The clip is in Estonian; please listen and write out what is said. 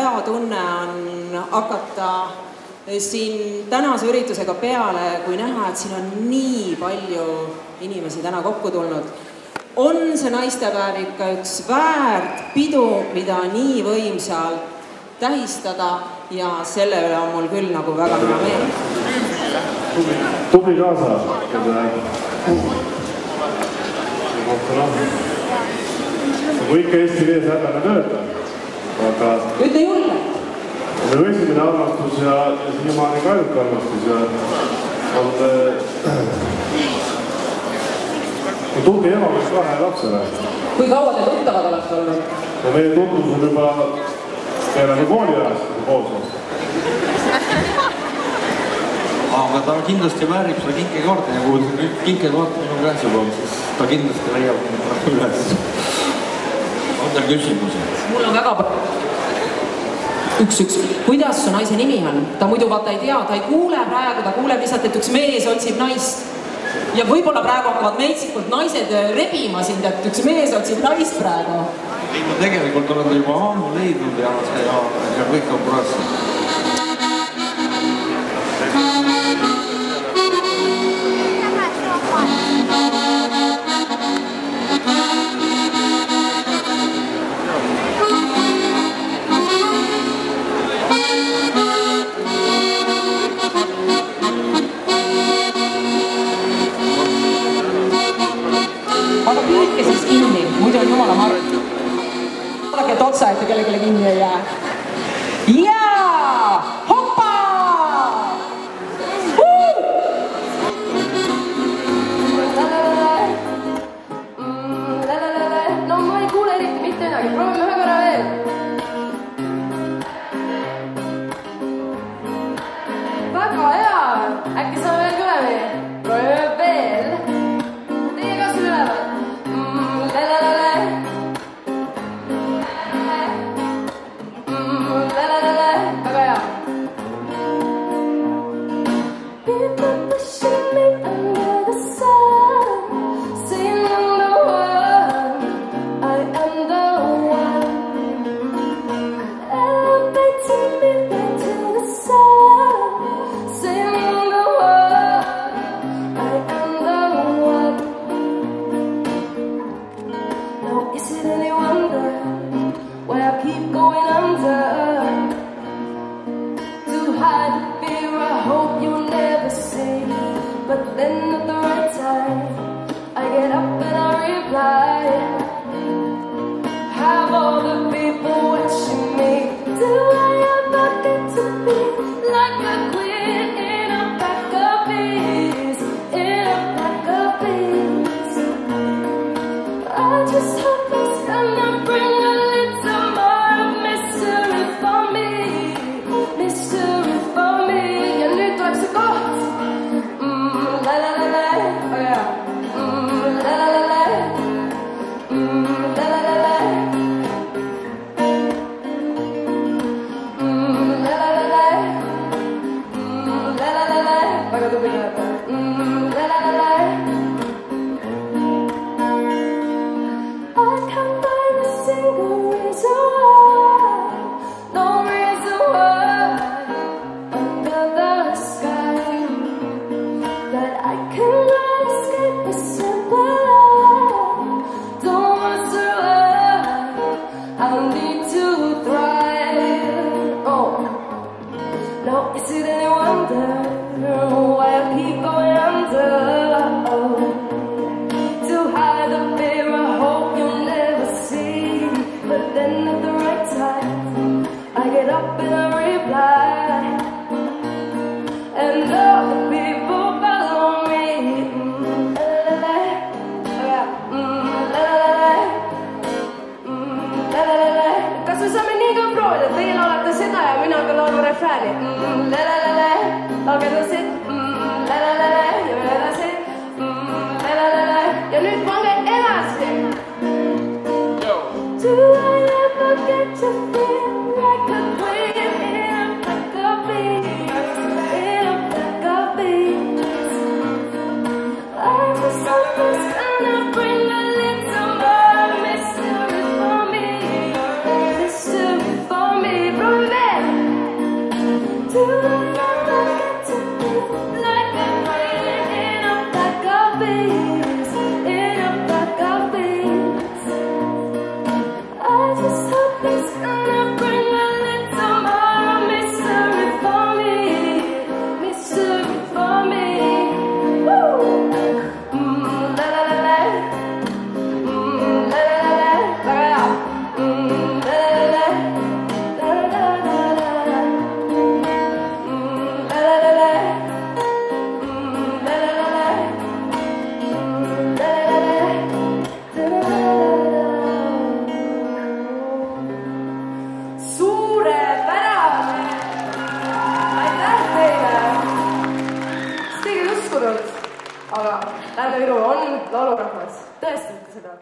hea tunne on hakata siin tänase üritusega peale, kui näha, et siin on nii palju inimesi täna kokku tulnud. On see naistepäev ikka üks väärt pidu, mida nii võimsalt tähistada ja selle üle on mul küll nagu väga hea meel. Tubli kaasa. Nagu ikka Eesti mees häbene tööta. Ütle juurde. Minu esimene armastus ja siiamaani ka ainuke armastus ja on tubli ema kes 2 lapsele. Kui kaua te tuttavad olete olnud? Meie tutvus on juba peale kooliajast koos. Aga ta kindlasti väärib seda kinkekoorte ja kui nüüd kinkekoort minu käes juba, siis ta kindlasti leiab üles. On teil küsimusi? Mul on väga üks. Kuidas su naise nimi on? Ta muidu vaata ei tea, ta ei kuule praegu, ta kuuleb lihtsalt, et üks mees otsib naist. Ja võib-olla praegu hakkavad meetsikult naised rebima sind, et üks mees otsib naist praegu. Ma tegelikult olen ta juba ammu leidnud ja kõik on praegu. Aga püüdke siis kinni, muidu on jumala marg. Vaadake, et otsa, et kellelegi kinni ei jää. Jaa! Hoppa! No ma ei kuule eriti mitte midagi, proovime ühe korra veel. Väga hea, äkki saame veel kõlemi? Proovime veel. Teie kas ülevad? Väga hea. People pushing me under the sun, saying I'm the one, I am the one. Elevating me back to the sun, saying I'm the one, I am the one. Now is it any wonder why I keep going under? To hide the fear I hope you'll never see. But then at the right time I get up and I reply. Have all the people watching me. Do I ever get to be like a queen in a pack of bees? In a pack of bees. I just hope it's gonna bring a little more of mystery for me. Mystery for me. Ja nüüd tuleb see koht. La la la la. Oh yeah. La la la la. La la la la. La la la la. La la la la. Väga tubli kõlata. La la la la. I can't find a single reason why, no reason why, under the sky, that I cannot escape a simple lie. Don't want to survive, I need to thrive. Oh, now is it any wonder why I keep going under? To hide the fear I hope you'll never see. But then at the right time I get up and I reply. And all the people follow me. aga Lääne-Viru on laulurahvas, tõestage seda.